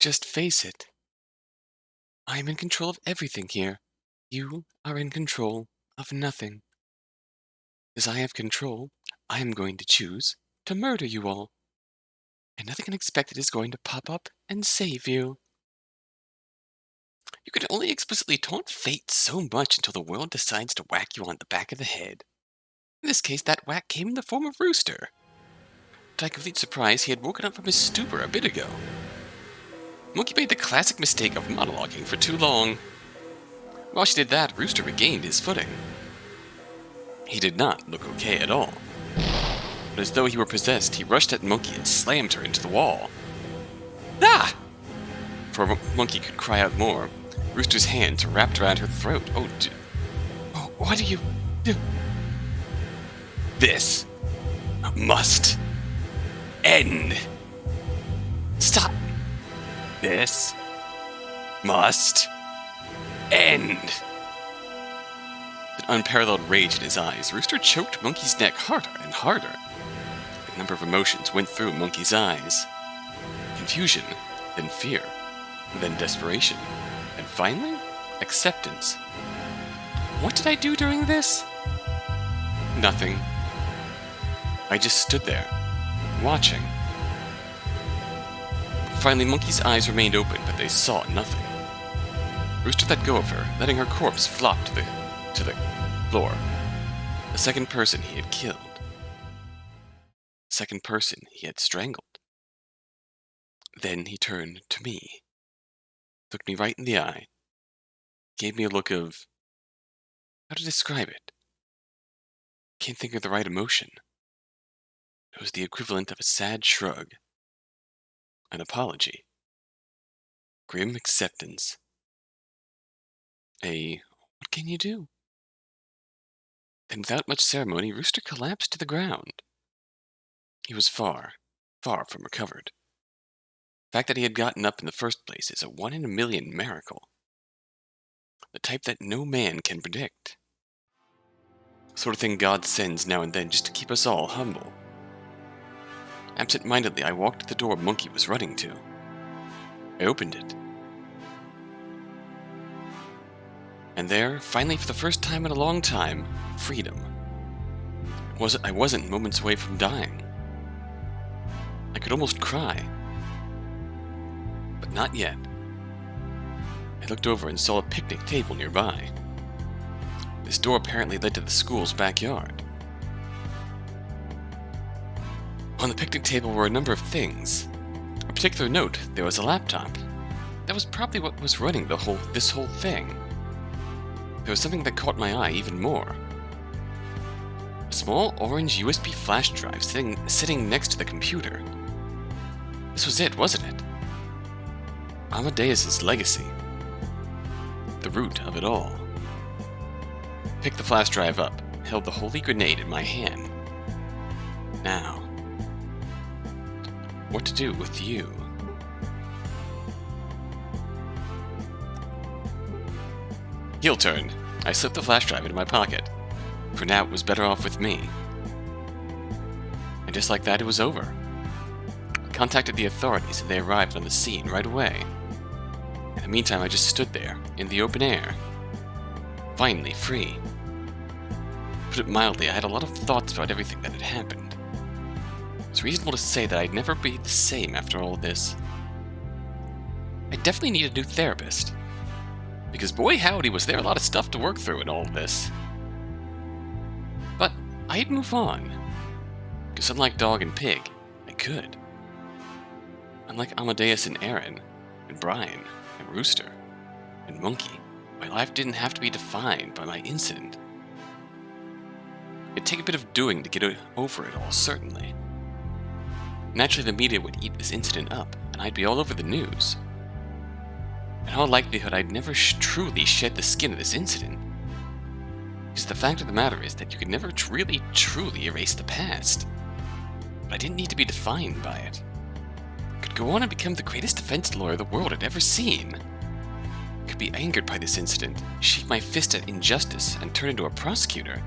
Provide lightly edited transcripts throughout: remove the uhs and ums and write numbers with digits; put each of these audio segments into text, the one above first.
Just face it. I am in control of everything here. You are in control of nothing. As I have control, I am going to choose to murder you all. And nothing unexpected is going to pop up and save you. You can only explicitly taunt fate so much until the world decides to whack you on the back of the head. In this case, that whack came in the form of Rooster. To my complete surprise, he had woken up from his stupor a bit ago. Monkey made the classic mistake of monologuing for too long. While she did that, Rooster regained his footing. He did not look okay at all. But as though he were possessed, he rushed at Monkey and slammed her into the wall. Ah! Before Monkey could cry out more, Rooster's hands wrapped around her throat. Oh, what do you do? This must end. Stop. This must end. With unparalleled rage in his eyes, Rooster choked Monkey's neck harder and harder. A number of emotions went through Monkey's eyes. Confusion, then fear, then desperation, and finally, acceptance. What did I do during this? Nothing. I just stood there, watching. Finally, Monkey's eyes remained open, but they saw nothing. Rooster let go of her, letting her corpse flop to the floor. The second person he had killed. The second person he had strangled. Then he turned to me, looked me right in the eye, gave me a look of... how to describe it? Can't think of the right emotion. It was the equivalent of a sad shrug, an apology, grim acceptance, what can you do? Then without much ceremony, Rooster collapsed to the ground. He was far, far from recovered. The fact that he had gotten up in the first place is a 1 in a million miracle. The type that no man can predict. The sort of thing God sends now and then just to keep us all humble. Absent-mindedly, I walked to the door Monkey was running to. I opened it. And there, finally for the first time in a long time, freedom. I wasn't moments away from dying. I could almost cry. But not yet. I looked over and saw a picnic table nearby. This door apparently led to the school's backyard. On the picnic table were a number of things. Of particular note, there was a laptop. That was probably what was running this whole thing. There was something that caught my eye even more. A small orange USB flash drive sitting next to the computer. This was it, wasn't it? Amadeus's legacy. The root of it all. I picked the flash drive up, held the holy grenade in my hand. Now, what to do with you? Heel turn. I slipped the flash drive into my pocket. For now, it was better off with me. And just like that, it was over. I contacted the authorities and they arrived on the scene right away. In the meantime, I just stood there, in the open air. Finally free. To put it mildly, I had a lot of thoughts about everything that had happened. It's reasonable to say that I'd never be the same after all this. I definitely need a new therapist. Because boy howdy was there a lot of stuff to work through in all of this. But I'd move on. Because unlike Dog and Pig, I could. Unlike Amadeus and Aaron, and Brian, and Rooster, and Monkey, my life didn't have to be defined by my incident. It'd take a bit of doing to get over it all, certainly. Naturally, the media would eat this incident up, and I'd be all over the news. In all likelihood, I'd never truly shed the skin of this incident. Because the fact of the matter is that you could never really, truly erase the past. But I didn't need to be defined by it. I could go on and become the greatest defense lawyer the world had ever seen. I could be angered by this incident, shake my fist at injustice, and turn into a prosecutor.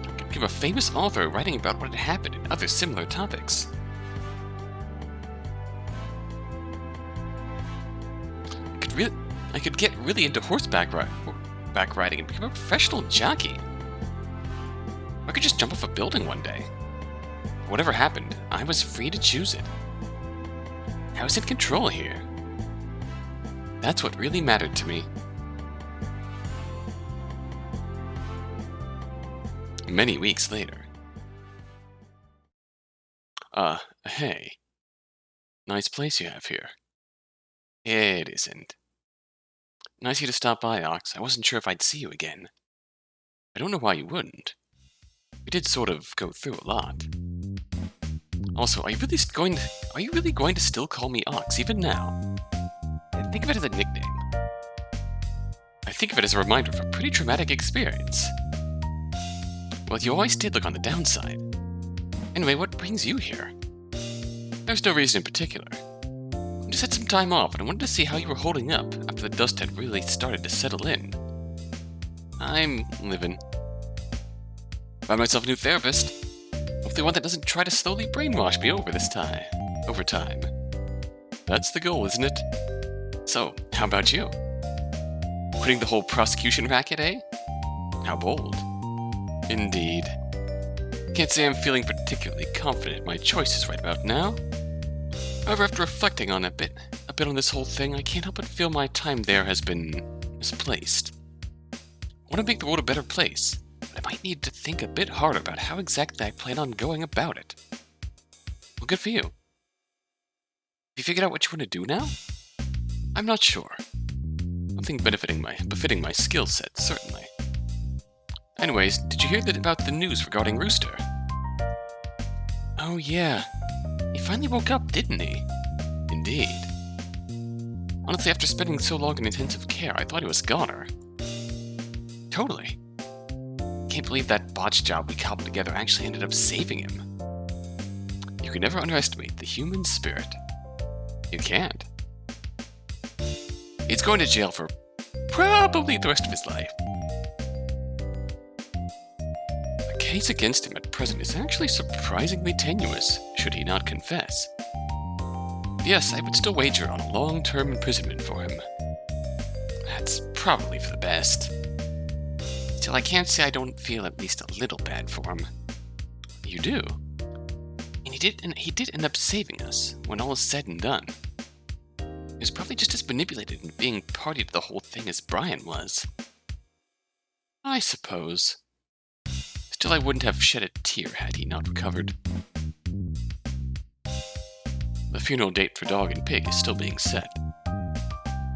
I could become a famous author writing about what had happened and other similar topics. could get really into horseback riding and become a professional jockey. I could just jump off a building one day. Whatever happened, I was free to choose it. I was in control here. That's what really mattered to me. Many weeks later. Hey. Nice place you have here. It isn't. Nice of you to stop by, Ox. I wasn't sure if I'd see you again. I don't know why you wouldn't. We did sort of go through a lot. Also, are you really going to still call me Ox, even now? I think of it as a nickname. I think of it as a reminder of a pretty traumatic experience. Well, you always did look on the downside. Anyway, what brings you here? There's no reason in particular. I just had some time off, and I wanted to see how you were holding up after the dust had really started to settle in. I'm living. Found myself a new therapist. Hopefully one that doesn't try to slowly brainwash me over time. That's the goal, isn't it? So, how about you? Quitting the whole prosecution racket, eh? How bold. Indeed. Can't say I'm feeling particularly confident in my choices right about now. However, after reflecting on a bit on this whole thing, I can't help but feel my time there has been misplaced. I want to make the world a better place, but I might need to think a bit harder about how exactly I plan on going about it. Well, good for you. Have you figured out what you want to do now? I'm not sure. Something befitting my skill set, certainly. Anyways, did you hear about the news regarding Rooster? Oh yeah. He finally woke up, didn't he? Indeed. Honestly, after spending so long in intensive care, I thought he was goner. Totally. Can't believe that botch job we cobbled together actually ended up saving him. You can never underestimate the human spirit. You can't. He's going to jail for probably the rest of his life. The case against him at present is actually surprisingly tenuous, should he not confess. Yes, I would still wager on a long-term imprisonment for him. That's probably for the best. Still, I can't say I don't feel at least a little bad for him. You do? And he did end up saving us, when all is said and done. He was probably just as manipulated in being party to the whole thing as Brian was. I suppose. Still, I wouldn't have shed a tear had he not recovered. The funeral date for Dog and Pig is still being set.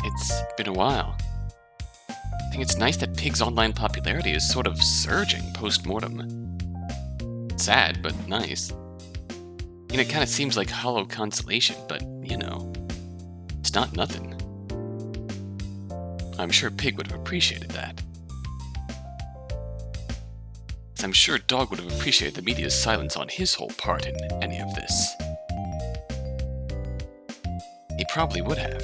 It's been a while. I think it's nice that Pig's online popularity is sort of surging post-mortem. Sad, but nice. It kind of seems like hollow consolation, but, it's not nothing. I'm sure Pig would have appreciated that. I'm sure Dog would have appreciated the media's silence on his whole part in any of this. He probably would have.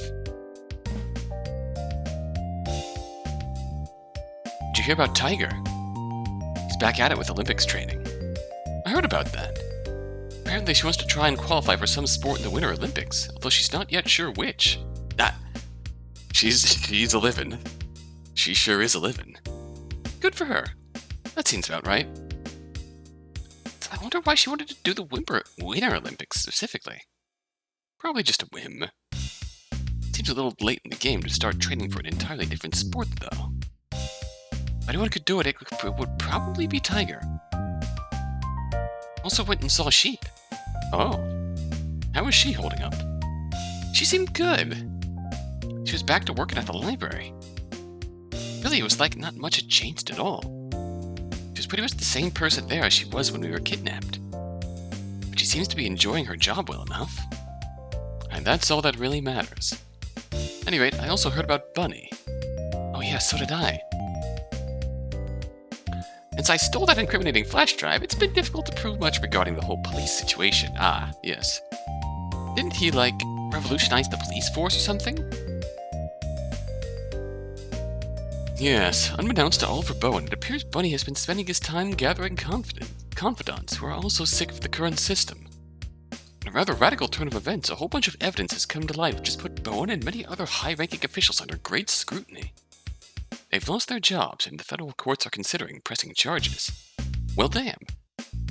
Did you hear about Tiger? He's back at it with Olympics training. I heard about that. Apparently she wants to try and qualify for some sport in the Winter Olympics, although she's not yet sure which. She's a livin'. She sure is a livin'. Good for her. That seems about right. I wonder why she wanted to do the Winter Olympics specifically. Probably just a whim. Seems a little late in the game to start training for an entirely different sport, though. If anyone could do it, it would probably be Tiger. Also went and saw Sheep. Oh. How is she holding up? She seemed good. She was back to working at the library. Really, it was like not much had changed at all. She was pretty much the same person there as she was when we were kidnapped. But she seems to be enjoying her job well enough. And that's all that really matters. At any rate, I also heard about Bunny. Oh yeah, so did I. Since I stole that incriminating flash drive, it's been difficult to prove much regarding the whole police situation. Ah, yes. Didn't he, revolutionize the police force or something? Yes, unbeknownst to Oliver Bowen, it appears Bunny has been spending his time gathering confidants who are also sick of the current system. In a rather radical turn of events, a whole bunch of evidence has come to light which has put Bowen and many other high-ranking officials under great scrutiny. They've lost their jobs, and the federal courts are considering pressing charges. Well, damn.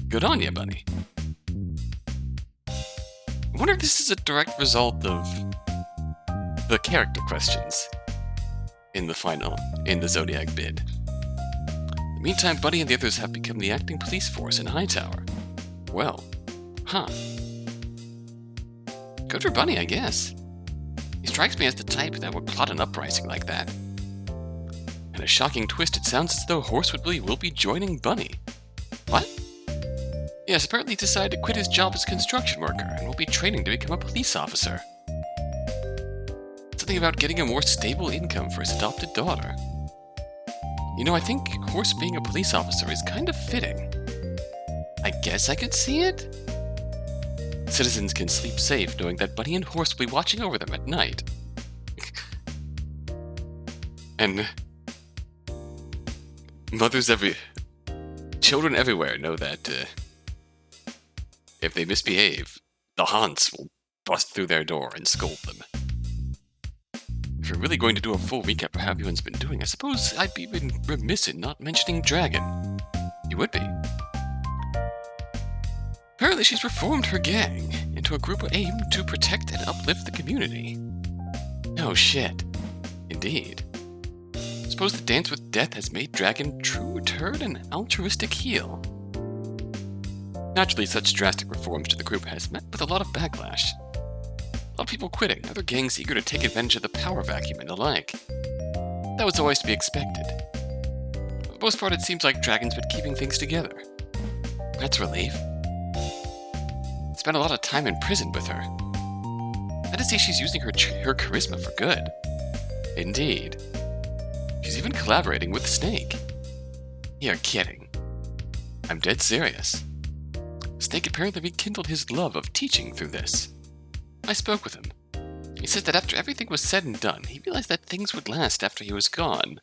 Good on ya, buddy. I wonder if this is a direct result of the character questions in the Zodiac Bid. In the meantime, Buddy and the others have become the acting police force in Hightower. Well, good for Bunny, I guess. He strikes me as the type that would plot an uprising like that. And a shocking twist, it sounds as though Horsewoodley will be joining Bunny. What? Yes, apparently he decided to quit his job as a construction worker and will be training to become a police officer. Something about getting a more stable income for his adopted daughter. You know, I think Horse being a police officer is kind of fitting. I guess I could see it? Citizens can sleep safe knowing that Bunny and Horse will be watching over them at night. And children everywhere know that if they misbehave, the Haunts will bust through their door and scold them. If you're really going to do a full recap of how everyone's been doing, I suppose I'd be remiss in not mentioning Dragon. You would be. Apparently she's reformed her gang into a group aimed to protect and uplift the community. Oh shit. Indeed. Suppose the dance with death has made Dragon true turd and altruistic heel. Naturally, such drastic reforms to the group has met with a lot of backlash. A lot of people quitting, other gangs eager to take advantage of the power vacuum and the like. That was always to be expected. For the most part, it seems like Dragon's been keeping things together. That's a relief. Spent a lot of time in prison with her. I had to see she's using her charisma for good. Indeed. She's even collaborating with Snake. You're kidding. I'm dead serious. Snake apparently rekindled his love of teaching through this. I spoke with him. He said that after everything was said and done, he realized that things would last after he was gone.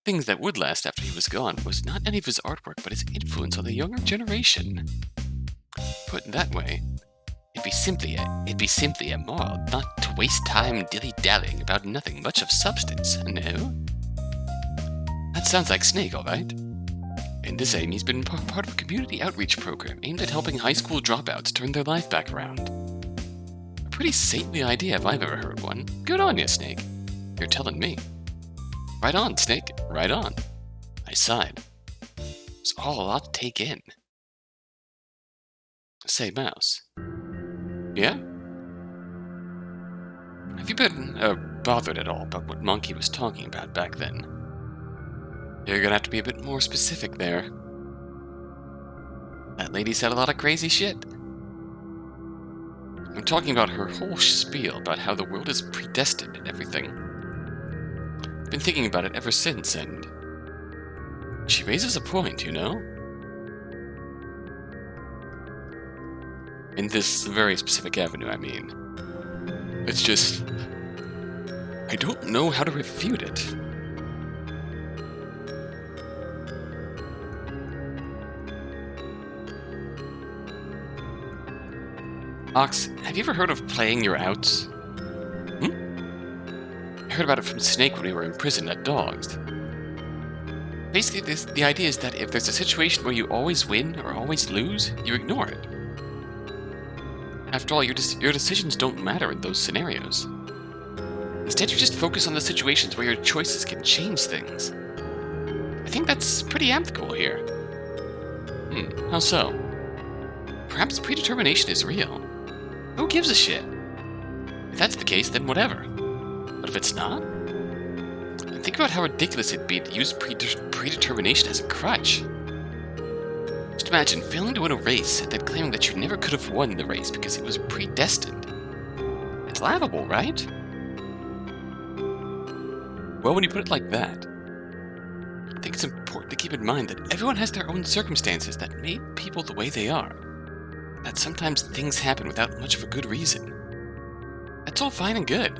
Things that would last after he was gone was not any of his artwork, but his influence on the younger generation. Put that way, it'd be simply immoral not to waste time dilly-dallying about nothing much of substance, no? That sounds like Snake, all right. In this aim, he's been part of a community outreach program aimed at helping high school dropouts turn their life back around. A pretty saintly idea if I've ever heard one. Good on you, Snake. You're telling me. Right on, Snake, right on. I sighed. It's all a lot to take in. Say, Mouse. Yeah? Have you been bothered at all about what Monkey was talking about back then? You're gonna have to be a bit more specific there. That lady said a lot of crazy shit. I'm talking about her whole spiel about how the world is predestined and everything. Been thinking about it ever since, and she raises a point, you know? In this very specific avenue, I mean. It's just, I don't know how to refute it. Ox, have you ever heard of playing your outs? I heard about it from Snake when we were in prison at Dogs. Basically, the idea is that if there's a situation where you always win or always lose, you ignore it. After all, your decisions don't matter in those scenarios. Instead, you just focus on the situations where your choices can change things. I think that's pretty applicable here. How so? Perhaps predetermination is real. Who gives a shit? If that's the case, then whatever. But if it's not? Think about how ridiculous it'd be to use predetermination as a crutch. Just imagine failing to win a race and then claiming that you never could have won the race because it was predestined. It's laughable, right? Well, when you put it like that, I think it's important to keep in mind that everyone has their own circumstances that made people the way they are. That sometimes things happen without much of a good reason. That's all fine and good.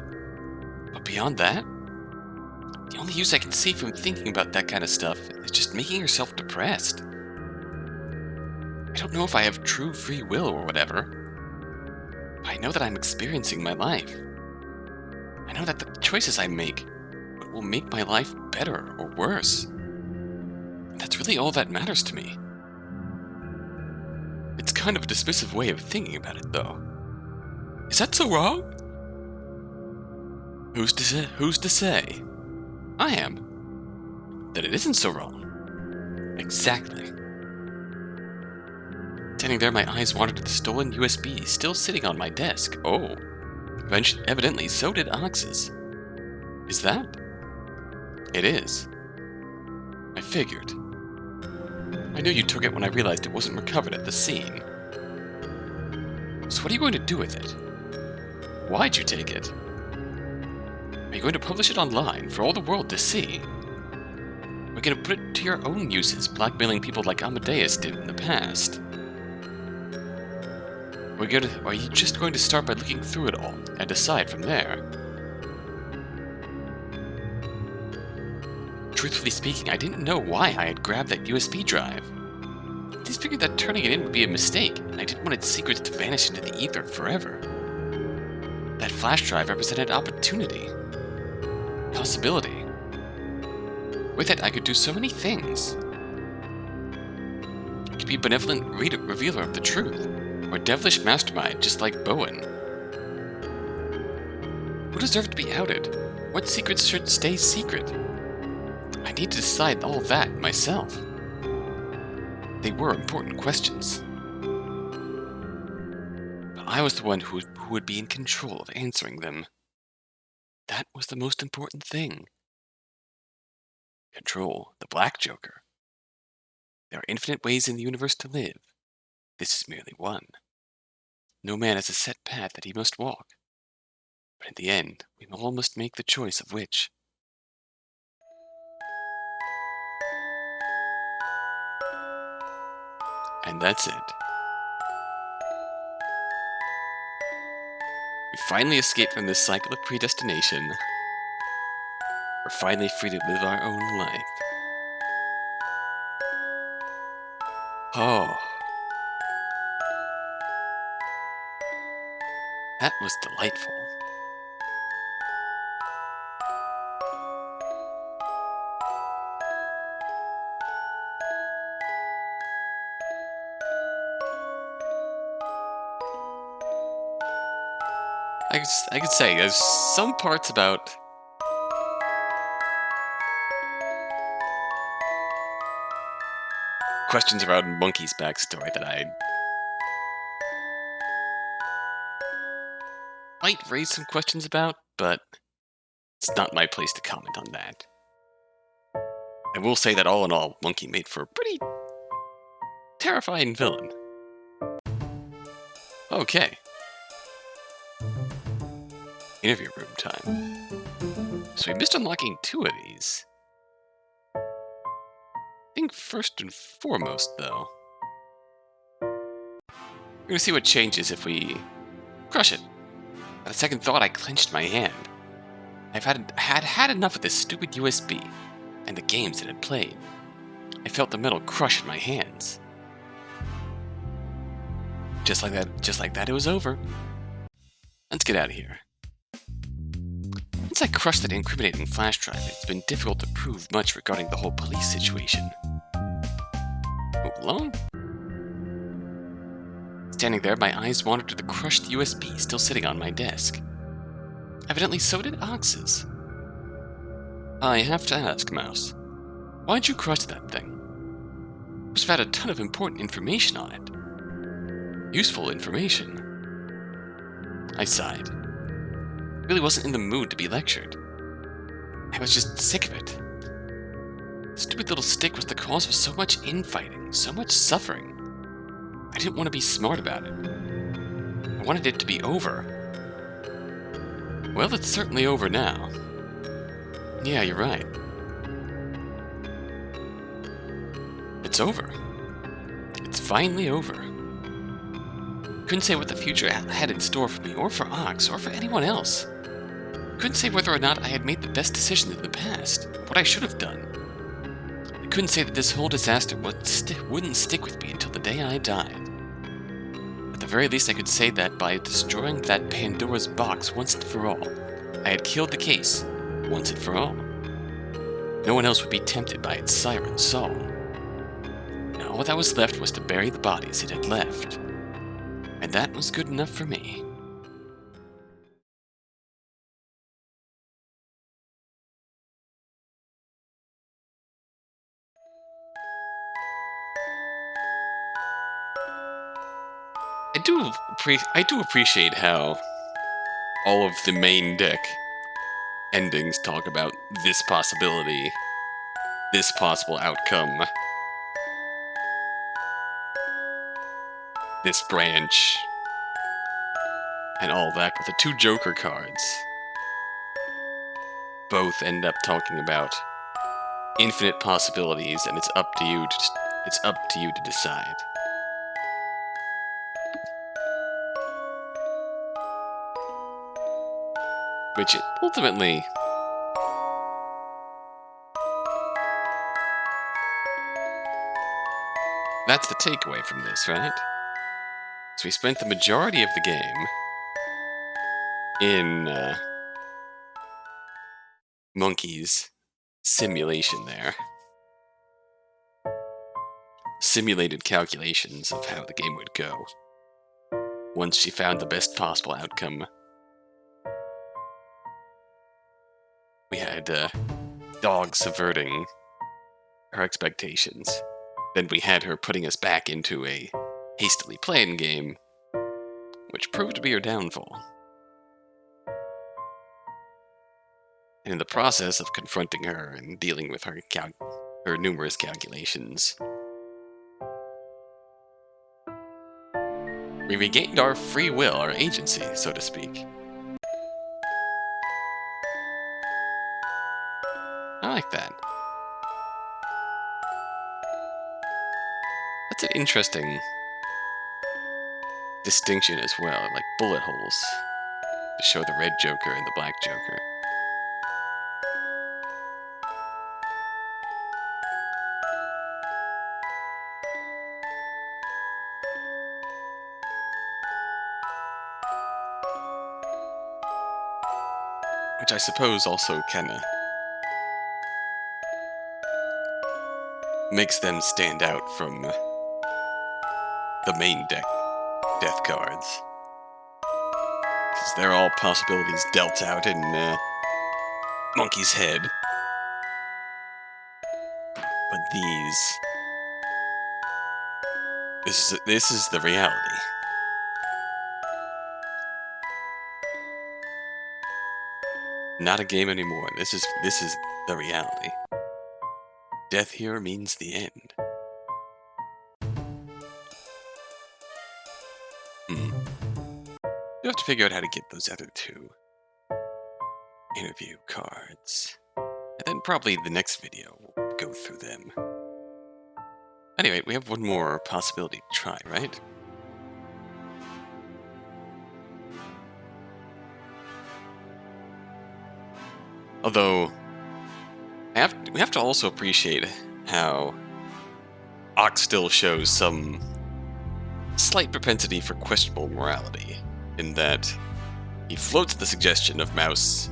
But beyond that, the only use I can see from thinking about that kind of stuff is just making yourself depressed. I don't know if I have true free will or whatever, but I know that I'm experiencing my life. I know that the choices I make will make my life better or worse. And that's really all that matters to me. It's kind of a dismissive way of thinking about it, though. Is that so wrong? Who's to say? I am. That it isn't so wrong. Exactly. Standing there, my eyes wandered to the stolen USB still sitting on my desk. Oh. Evidently, so did Ox's. Is that? It is. I figured. I knew you took it when I realized it wasn't recovered at the scene. So what are you going to do with it? Why'd you take it? Are you going to publish it online for all the world to see? Are you going to put it to your own uses, blackmailing people like Amadeus did in the past? Or are you just going to start by looking through it all and decide from there? Truthfully speaking, I didn't know why I had grabbed that USB drive. I just figured that turning it in would be a mistake, and I didn't want its secrets to vanish into the ether forever. That flash drive represented opportunity. Possibility. With it, I could do so many things. I could be a benevolent revealer of the truth, or a devilish mastermind just like Bowen. Who deserved to be outed? What secrets should stay secret? I need to decide all that myself. They were important questions. But I was the one who would be in control of answering them. That was the most important thing. Control the Black Joker. There are infinite ways in the universe to live. This is merely one. No man has a set path that he must walk. But in the end, we all must make the choice of which. And that's it. We finally escaped from this cycle of predestination. We're finally free to live our own life. Oh. That was delightful. I could say there's some parts about questions around Monkey's backstory that I might raise some questions about, but it's not my place to comment on that. I will say that all in all, Monkey made for a pretty terrifying villain. Okay. Interview room time. So we missed unlocking 2 of these. I think first and foremost, though, we're gonna see what changes if we crush it. At a second thought, I clenched my hand. I've had enough of this stupid USB and the games it had played. I felt the metal crush in my hands. Just like that, it was over. Let's get out of here. Since I crushed that incriminating flash drive, it's been difficult to prove much regarding the whole police situation. Move along. Standing there, my eyes wandered to the crushed USB still sitting on my desk. Evidently, so did Ox's. I have to ask, Mouse, why'd you crush that thing? It must have had a ton of important information on it. Useful information. I sighed. I really wasn't in the mood to be lectured. I was just sick of it. The stupid little stick was the cause of so much infighting, so much suffering. I didn't want to be smart about it. I wanted it to be over. Well, it's certainly over now. Yeah, you're right. It's over. It's finally over. Couldn't say what the future had in store for me, or for Ox, or for anyone else. Couldn't say whether or not I had made the best decisions in the past, what I should have done. I couldn't say that this whole disaster wouldn't stick with me until the day I died. At the very least, I could say that by destroying that Pandora's box once and for all, I had killed the case once and for all. No one else would be tempted by its siren song. Now all that was left was to bury the bodies it had left. And that was good enough for me. I do appreciate how all of the main deck endings talk about this possibility, this possible outcome, this branch, and all that. But the two Joker cards both end up talking about infinite possibilities, and it's up to you to decide. Which ultimately, that's the takeaway from this, right? So we spent the majority of the game in Monkey's simulation there. Simulated calculations of how the game would go once she found the best possible outcome. We had Dog subverting her expectations. Then we had her putting us back into a hastily planned game, which proved to be her downfall. And in the process of confronting her and dealing with her numerous calculations, we regained our free will, our agency, so to speak. I like that. That's an interesting distinction as well, like bullet holes to show the red Joker and the black Joker. Which I suppose also kinda makes them stand out from the main deck death cards. Because they're all possibilities dealt out in Monkey's head. But this is the reality. Not a game anymore. This is the reality. Death here means the end. You have to figure out how to get those other two interview cards. And then probably the next video we'll go through them. Anyway, we have one more possibility to try, right? Although, we have to also appreciate how Ox still shows some slight propensity for questionable morality, in that he floats the suggestion of Mouse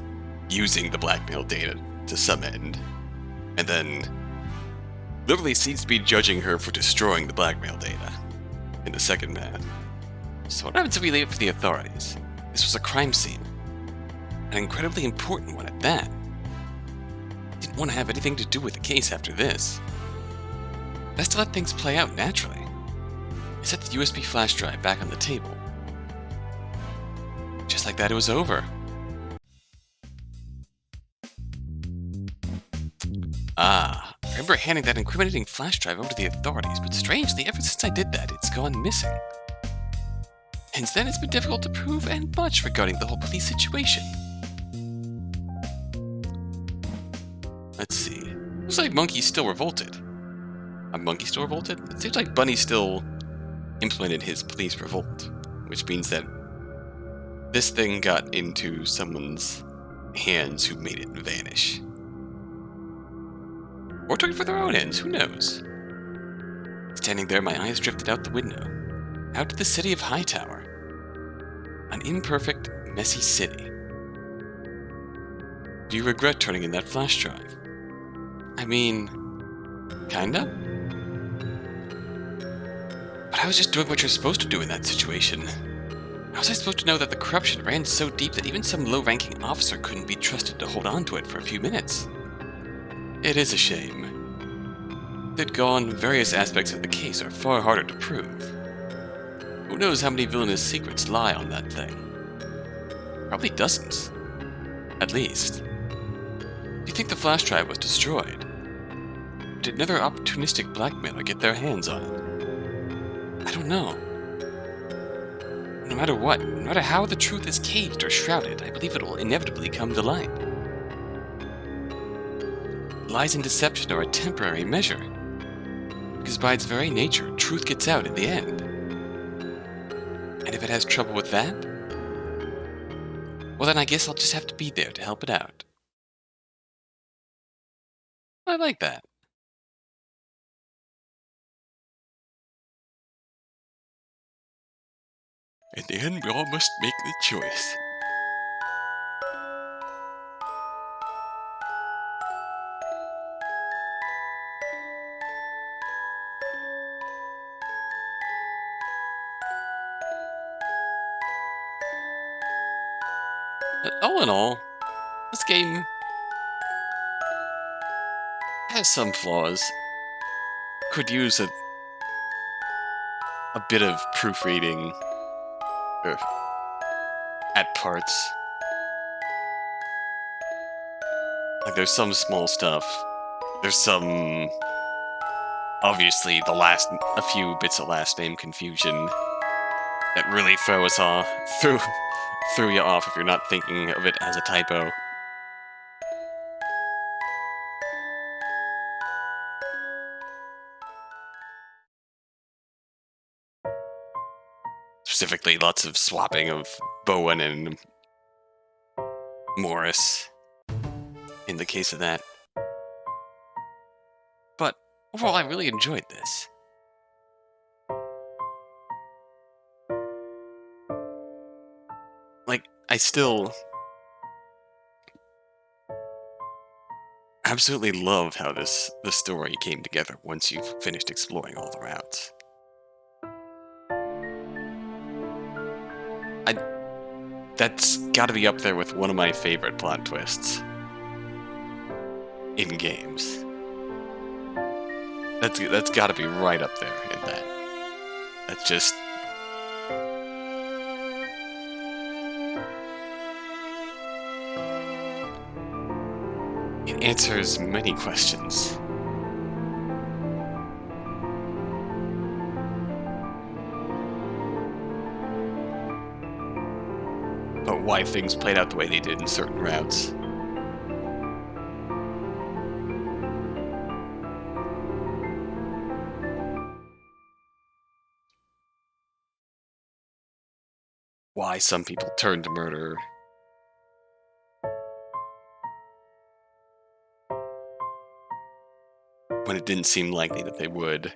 using the blackmail data to some end, and then literally seems to be judging her for destroying the blackmail data in the second math. So what happens if we leave it for the authorities? This was a crime scene. An incredibly important one at that. Didn't want to have anything to do with the case after this. Best to let things play out naturally. I set the USB flash drive back on the table. Just like that, it was over. I remember handing that incriminating flash drive over to the authorities, but strangely, ever since I did that, it's gone missing. Hence then, it's been difficult to prove and much regarding the whole police situation. Let's see. Looks like Monkey's still revolted. Monkey still revolted? It seems like Bunny still implemented his police revolt, which means that this thing got into someone's hands who made it vanish. Or took it for their own ends, who knows? Standing there, my eyes drifted out the window, out to the city of Hightower. An imperfect, messy city. Do you regret turning in that flash drive? I mean, kinda? But I was just doing what you're supposed to do in that situation. How was I supposed to know that the corruption ran so deep that even some low-ranking officer couldn't be trusted to hold on to it for a few minutes? It is a shame. That gone, various aspects of the case are far harder to prove. Who knows how many villainous secrets lie on that thing? Probably dozens. At least. Do you think the flash drive was destroyed? Or did another opportunistic blackmailer get their hands on it? I don't know. No matter what, no matter how the truth is caged or shrouded, I believe it will inevitably come to light. Lies and deception are a temporary measure, because by its very nature, truth gets out in the end. And if it has trouble with that, well then I guess I'll just have to be there to help it out. I like that. In the end, we all must make the choice. But all in all, this game has some flaws. Could use a bit of proofreading at parts. Like, there's some small stuff. There's some, obviously, a few bits of last name confusion that really throw you off if you're not thinking of it as a typo. Specifically, lots of swapping of Bowen and Morris in the case of that. But overall, I really enjoyed this. Like, I still absolutely love how the story came together once you've finished exploring all the routes. That's gotta be up there with one of my favorite plot twists in games. That's gotta be right up there in that. That's just... it answers many questions. But why things played out the way they did in certain routes. Why some people turned to murder. When it didn't seem likely that they would.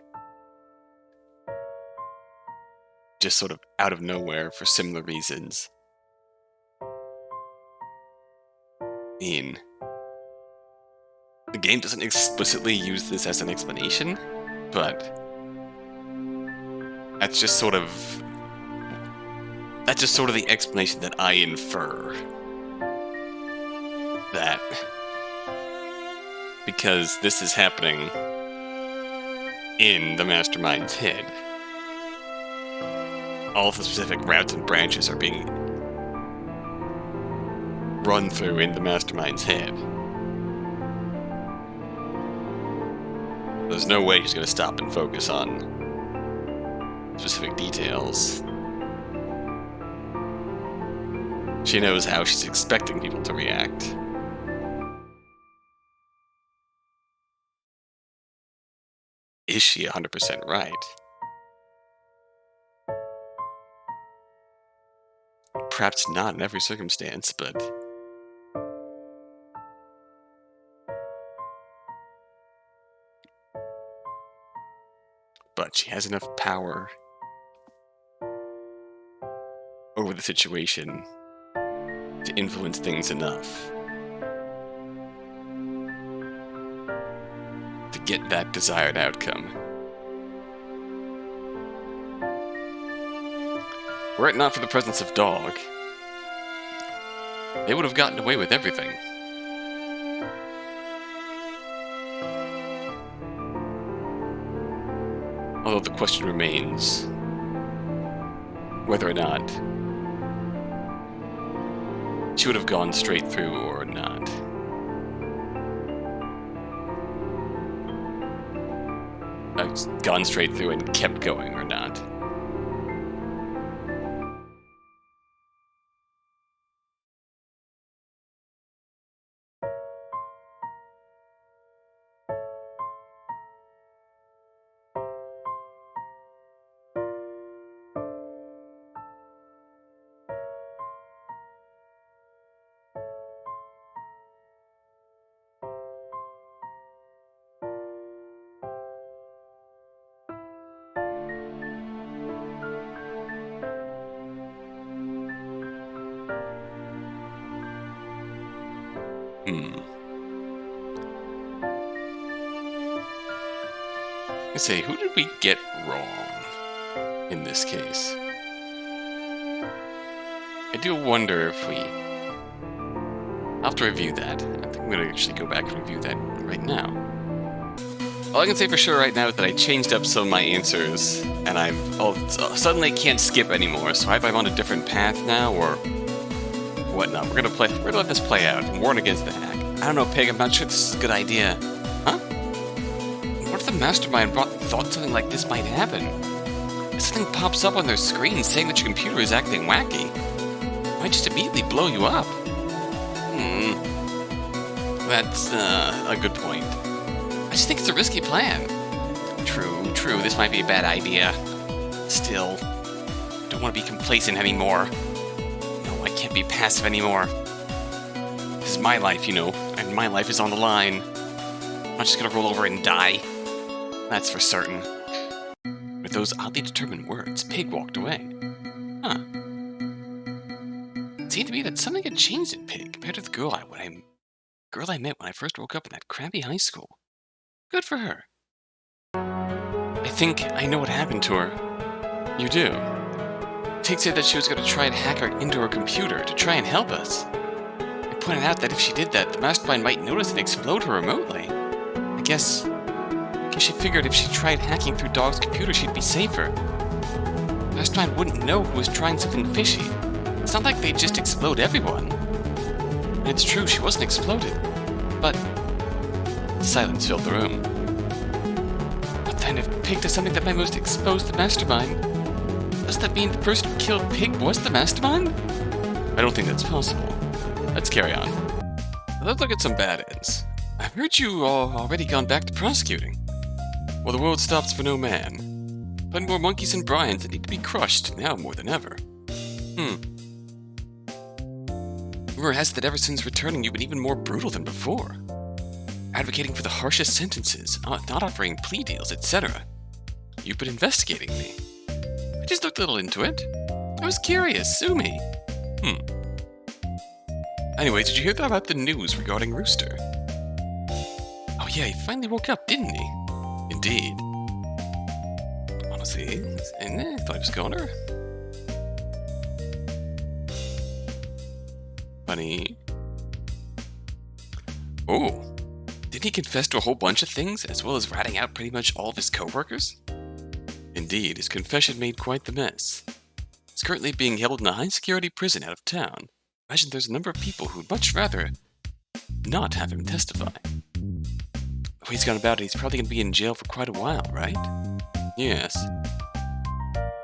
Just sort of out of nowhere for similar reasons. I mean, the game doesn't explicitly use this as an explanation, but that's just sort of the explanation that I infer. That because this is happening in the mastermind's head, all of the specific routes and branches are being run through in the mastermind's head. There's no way he's going to stop and focus on specific details. She knows how she's expecting people to react. Is she 100% right? Perhaps not in every circumstance, but... but she has enough power over the situation to influence things enough to get that desired outcome. Were it not for the presence of Dog, they would have gotten away with everything. Although the question remains whether or not she would have gone straight through or not. Gone straight through and kept going or not. I say, who did we get wrong in this case? I do wonder if we... I'll have to review that. I think I'm going to actually go back and review that right now. All I can say for sure right now is that I changed up some of my answers, and suddenly can't skip anymore, so either I'm on a different path now, or whatnot. We're gonna let this play out and warn against the hack. I don't know, Pig, I'm not sure this is a good idea. Huh? What if the mastermind thought something like this might happen? If something pops up on their screen saying that your computer is acting wacky, it might just immediately blow you up. That's a good point. I just think it's a risky plan. True, this might be a bad idea. Still, don't want to be complacent anymore. No, I can't be passive anymore. This is my life, you know, and my life is on the line. I'm not just gonna roll over and die. That's for certain. With those oddly determined words, Pig walked away. Huh. It seemed to me that something had changed in Pig compared to the girl I met when I first woke up in that crappy high school. Good for her. I think I know what happened to her. You do? Pig said that she was going to try and hack her into her computer to try and help us. I pointed out that if she did that, the mastermind might notice and explode her remotely. I guess she figured if she tried hacking through Dog's computer, she'd be safer. The mastermind wouldn't know who was trying something fishy. It's not like they'd just explode everyone. And it's true, she wasn't exploded. But silence filled the room. But then if Pig does something that might most expose the mastermind, does that mean the person who killed Pig was the mastermind? I don't think that's possible. Let's carry on. Let's look at some bad ends. I've heard you already gone back to prosecuting. Well, the world stops for no man. Find more monkeys and Bryans that need to be crushed, now more than ever. Rumor has it that ever since returning, you've been even more brutal than before. Advocating for the harshest sentences, not offering plea deals, etc. You've been investigating me. I just looked a little into it. I was curious, sue me. Anyway, did you hear about the news regarding Rooster? Oh yeah, he finally woke up, didn't he? Indeed. Honestly, I thought he was a goner. Funny. Oh, didn't he confess to a whole bunch of things, as well as ratting out pretty much all of his co-workers? Indeed, his confession made quite the mess. He's currently being held in a high-security prison out of town. Imagine there's a number of people who'd much rather not have him testify. The way he's gone about it, he's probably going to be in jail for quite a while, right? Yes.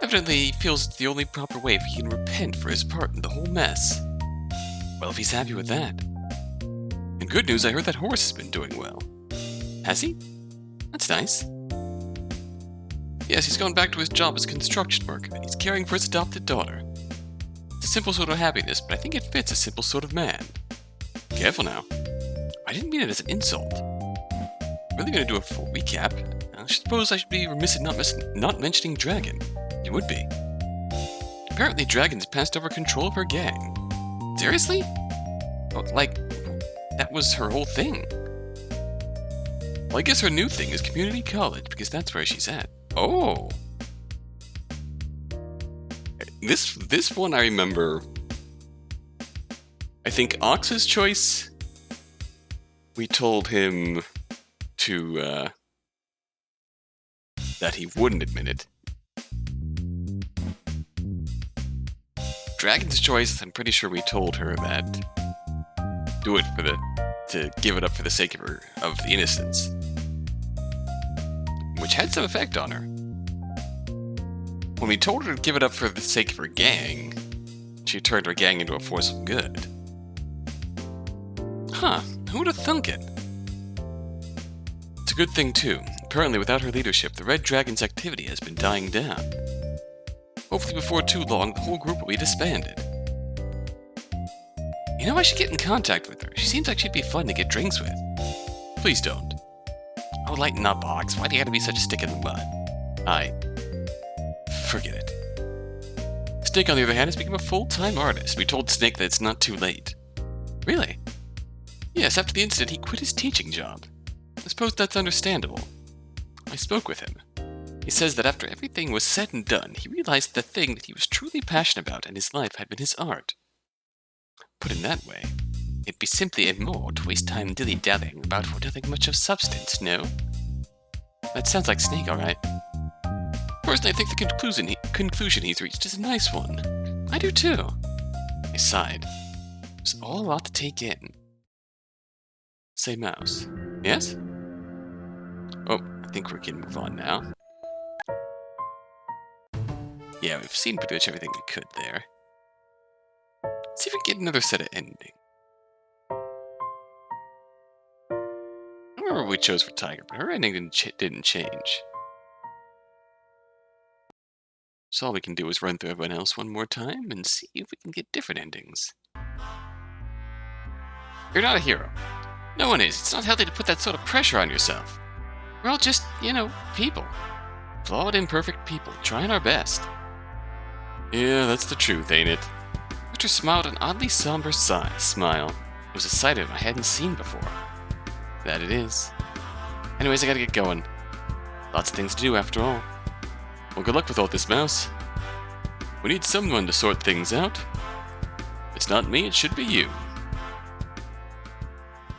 Evidently, he feels it's the only proper way if he can repent for his part in the whole mess. Well, if he's happy with that. And good news, I heard that horse has been doing well. Has he? That's nice. Yes, he's gone back to his job as a construction worker, and he's caring for his adopted daughter. It's a simple sort of happiness, but I think it fits a simple sort of man. Careful now. I didn't mean it as an insult. Really gonna do a full recap. I suppose I should be remiss in not mentioning Dragon. You would be. Apparently Dragon's passed over control of her gang. Seriously? Oh, like, that was her whole thing. Well, I guess her new thing is community college, because that's where she's at. Oh! This one I remember. I think Ox's choice, we told him to, that he wouldn't admit it. Dragon's choice, I'm pretty sure we told her that do it to give it up for the sake of the innocence. Which had some effect on her. When we told her to give it up for the sake of her gang, she turned her gang into a force of good. Huh, who would have thunk it? It's a good thing too. Apparently without her leadership, the Red Dragon's activity has been dying down. Hopefully before too long, the whole group will be disbanded. You know, I should get in contact with her. She seems like she'd be fun to get drinks with. Please don't. Oh, lighten up, Ox. Why do you have to be such a stick in the mud? Forget it. Snake, on the other hand, has become a full-time artist. We told Snake that it's not too late. Really? Yes, after the incident, he quit his teaching job. I suppose that's understandable. I spoke with him. He says that after everything was said and done, he realized the thing that he was truly passionate about in his life had been his art. Put in that way, it'd be simply immoral to waste time dilly-dallying about nothing much of substance, no? That sounds like Snake, alright. Personally, I think the conclusion he's reached is a nice one. I do too. I sighed. It was all a lot to take in. Say, Mouse. Yes? Oh, I think we can move on now. Yeah, we've seen pretty much everything we could there. Let's see if we can get another set of ending. I don't remember what we chose for Tiger, but her ending didn't change. So all we can do is run through everyone else one more time and see if we can get different endings. You're not a hero. No one is. It's not healthy to put that sort of pressure on yourself. We're all just, people. Flawed, imperfect people, trying our best. Yeah, that's the truth, ain't it? Rooster smiled an oddly somber smile. It was a sight of him I hadn't seen before. That it is. Anyways, I gotta get going. Lots of things to do, after all. Well, good luck with all this, Mouse. We need someone to sort things out. If it's not me, it should be you.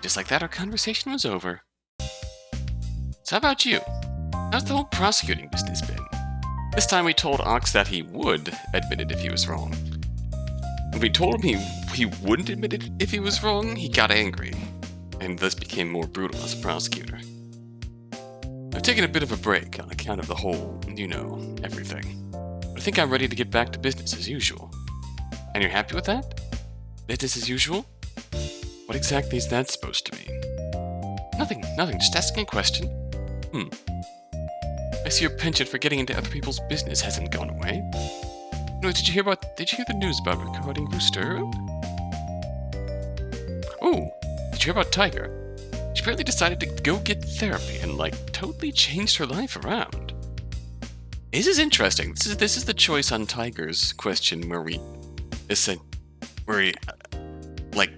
Just like that, our conversation was over. So how about you? How's the whole prosecuting business been? This time we told Ox that he would admit it if he was wrong. When we told him he wouldn't admit it if he was wrong, he got angry, and thus became more brutal as a prosecutor. I've taken a bit of a break on account of the whole, everything. But I think I'm ready to get back to business as usual. And you're happy with that? Business as usual? What exactly is that supposed to mean? Nothing, just asking a question. I see your penchant for getting into other people's business hasn't gone away. No, did you hear the news about recording Rooster? Oh, did you hear about Tiger? She apparently decided to go get therapy and, totally changed her life around. This is interesting. This is the choice on Tiger's question where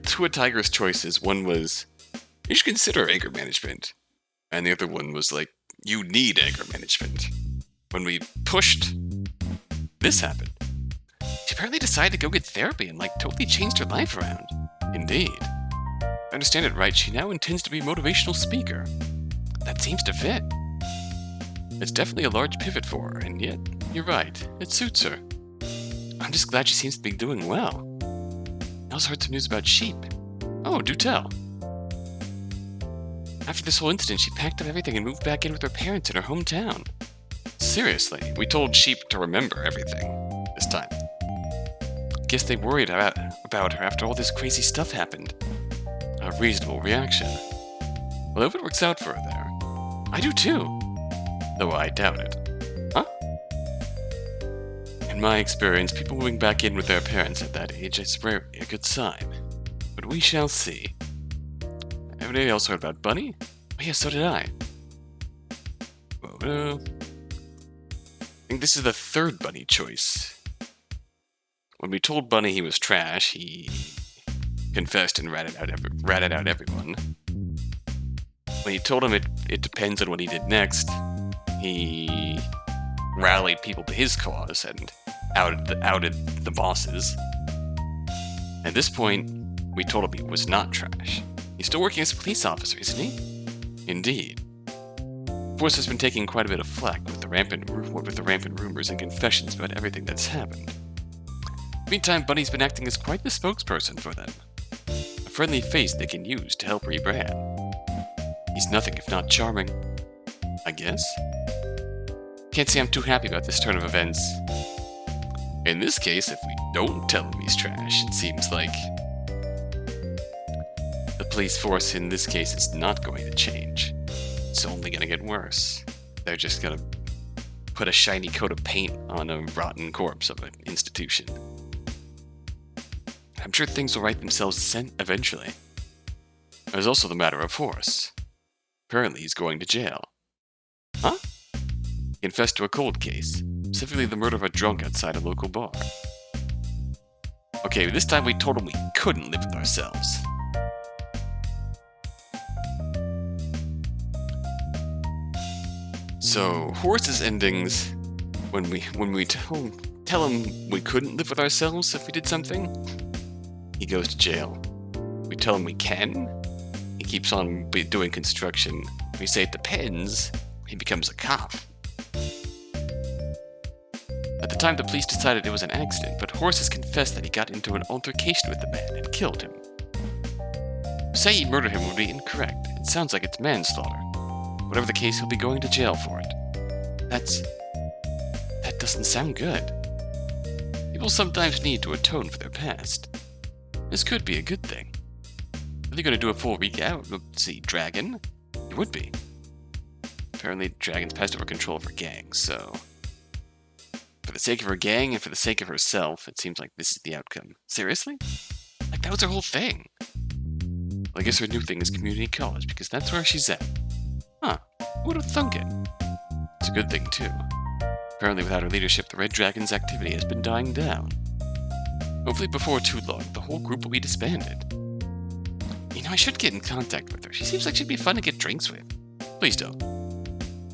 two of Tiger's choices. One was, you should consider anger management. And the other one was, you need anger management. When we pushed, this happened. She apparently decided to go get therapy and, totally changed her life around. Indeed. If I understand it right, she now intends to be a motivational speaker. That seems to fit. It's definitely a large pivot for her, and yet, you're right, it suits her. I'm just glad she seems to be doing well. I also heard some news about Sheep. Oh, do tell. After this whole incident, she packed up everything and moved back in with her parents in her hometown. Seriously, we told Sheep to remember everything this time. Guess they worried about her after all this crazy stuff happened. A reasonable reaction. Well, I hope it works out for her there. I do too. Though I doubt it. Huh? In my experience, people moving back in with their parents at that age is rarely a good sign. But we shall see. Everybody else heard about Bunny? Oh yeah, so did I. I think this is the third Bunny choice. When we told Bunny he was trash, he confessed and ratted out everyone. When he told him it depends on what he did next, he rallied people to his cause and outed the bosses. At this point, we told him he was not trash. He's still working as a police officer, isn't he? Indeed. Force has been taking quite a bit of flack with the rampant rumors and confessions about everything that's happened. Meantime, Bunny's been acting as quite the spokesperson for them. A friendly face they can use to help rebrand. He's nothing if not charming, I guess. Can't say I'm too happy about this turn of events. In this case, if we don't tell him he's trash, it seems like the police force in this case is not going to change. It's only going to get worse. They're just going to put a shiny coat of paint on a rotten corpse of an institution. I'm sure things will right themselves eventually. There's also the matter of Horace. Apparently he's going to jail. Huh? He confessed to a cold case, specifically the murder of a drunk outside a local bar. Okay, this time we told him we couldn't live with ourselves. So, Horace's endings, when we tell him we couldn't live with ourselves if we did something, he goes to jail. We tell him we can, he keeps on doing construction. We say it depends, he becomes a cop. At the time, the police decided it was an accident, but Horace has confessed that he got into an altercation with the man and killed him. To say he murdered him would be incorrect. It sounds like it's manslaughter. Whatever the case, he'll be going to jail for it. That doesn't sound good. People sometimes need to atone for their past. This could be a good thing. Are they going to do a full recount? Let's see, Dragon? He would be. Apparently, Dragon's passed over control of her gang, so for the sake of her gang and for the sake of herself, it seems like this is the outcome. Seriously? Like, that was her whole thing. Well, I guess her new thing is community college, because that's where she's at. Huh, who would have thunk it? It's a good thing, too. Apparently, without her leadership, the Red Dragon's activity has been dying down. Hopefully before too long, the whole group will be disbanded. You know, I should get in contact with her. She seems like she'd be fun to get drinks with. Please don't.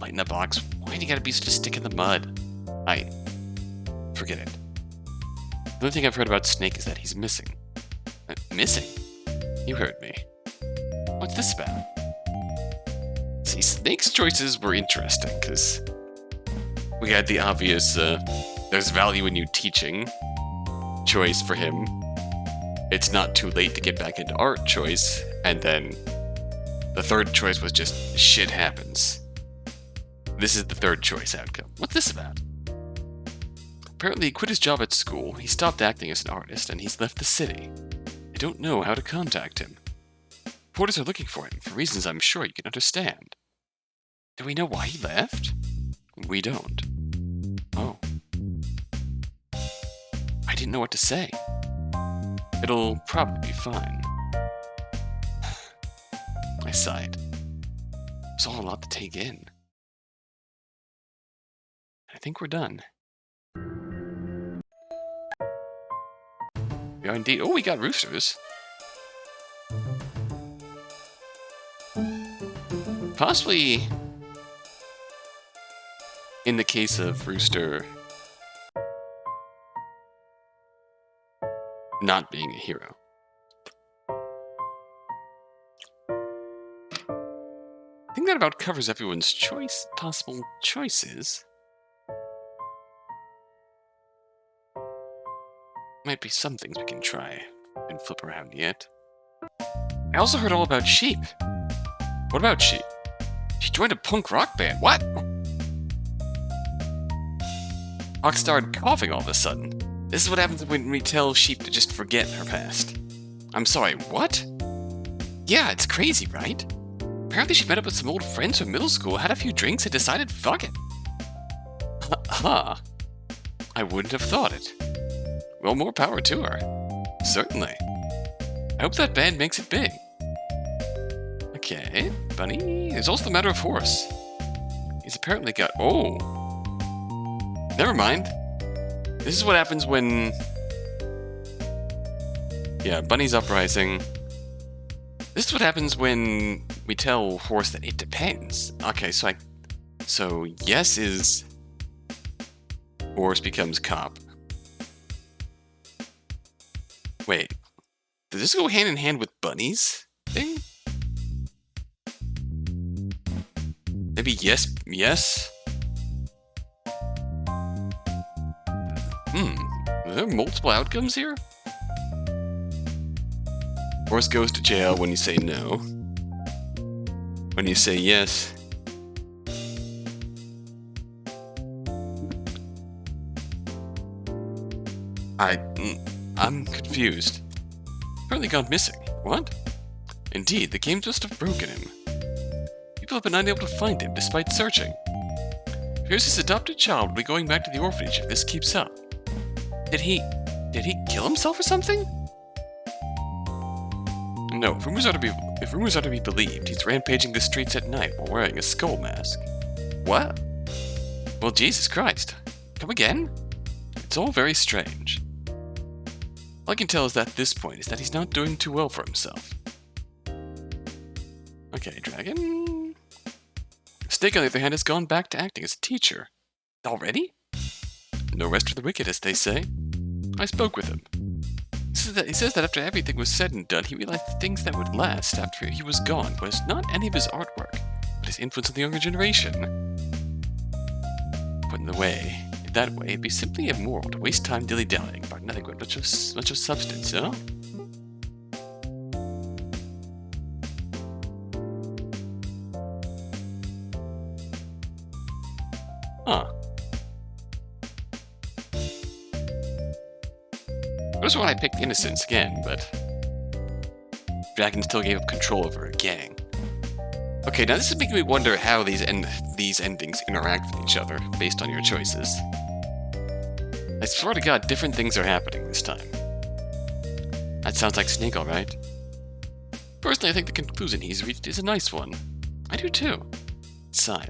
Lighten the box. Why do you gotta be such a stick in the mud? Forget it. The only thing I've heard about Snake is that he's missing. Missing? You heard me. What's this about? See, Snake's choices were interesting, because we had the obvious, there's value in you teaching choice for him. It's not too late to get back into art choice, and then the third choice was just shit happens. This is the third choice outcome. What's this about? Apparently he quit his job at school, he stopped acting as an artist, and he's left the city. I don't know how to contact him. Reporters are looking for him, for reasons I'm sure you can understand. Do we know why he left? We don't. Oh. I didn't know what to say. It'll probably be fine. I sighed. It's all a lot to take in. I think we're done. We are indeed. Oh, we got roosters. Possibly, in the case of Rooster not being a hero. I think that about covers everyone's possible choices. Might be some things we can try and flip around yet. I also heard all about Sheep. What about Sheep? She joined a punk rock band. What? Hawk started coughing all of a sudden. This is what happens when we tell Sheep to just forget her past. I'm sorry, what? Yeah, it's crazy, right? Apparently she met up with some old friends from middle school, had a few drinks, and decided fuck it. Huh. I wouldn't have thought it. Well, more power to her. Certainly. I hope that band makes it big. Okay, Bunny. There's also the matter of Horace. He's apparently got... Oh! Never mind. This is what happens when... Yeah, Bunny's uprising. This is what happens when we tell Horse that it depends. Okay, so yes is... Horse becomes cop. Wait. Does this go hand in hand with Bunny's thing? Maybe yes? Are there multiple outcomes here? Horse goes to jail when you say no. When you say yes. I'm confused. Apparently gone missing. What? Indeed, the game must have broken him. People have been unable to find him despite searching. Here's his adopted child will be going back to the orphanage if this keeps up. Did he kill himself or something? No, if rumors are to be believed, he's rampaging the streets at night while wearing a skull mask. What? Well, Jesus Christ. Come again? It's all very strange. All I can tell is that at this point is that he's not doing too well for himself. Okay, Dragon. Snake, on the other hand, has gone back to acting as a teacher. Already? No rest for the wicked, as they say. I spoke with him. He says that after everything was said and done, he realized the things that would last after he was gone was not any of his artwork, but his influence on the younger generation. Put in that way, it'd be simply immoral to waste time dilly-dallying about nothing but much of substance, huh? Huh. That's why I picked Innocence again, but Dragon still gave up control over a gang. Okay, now this is making me wonder how these endings interact with each other based on your choices. I swear to God, different things are happening this time. That sounds like Snake, alright. Personally, I think the conclusion he's reached is a nice one. I do too. Sigh.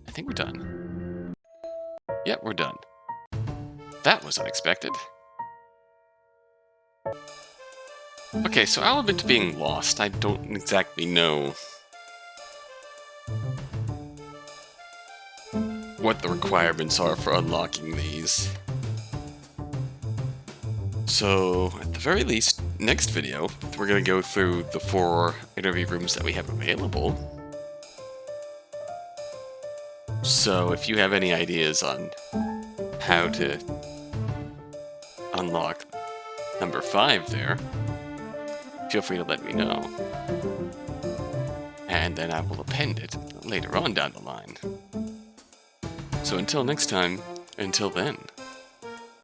I think we're done. Yep, we're done. That was unexpected. Okay, so I'll admit to being lost. I don't exactly know what the requirements are for unlocking these. So, at the very least, next video, we're going to go through the 4 interview rooms that we have available. So, if you have any ideas on how to unlock number 5 there, feel free to let me know. And then I will append it later on down the line. So until next time, until then.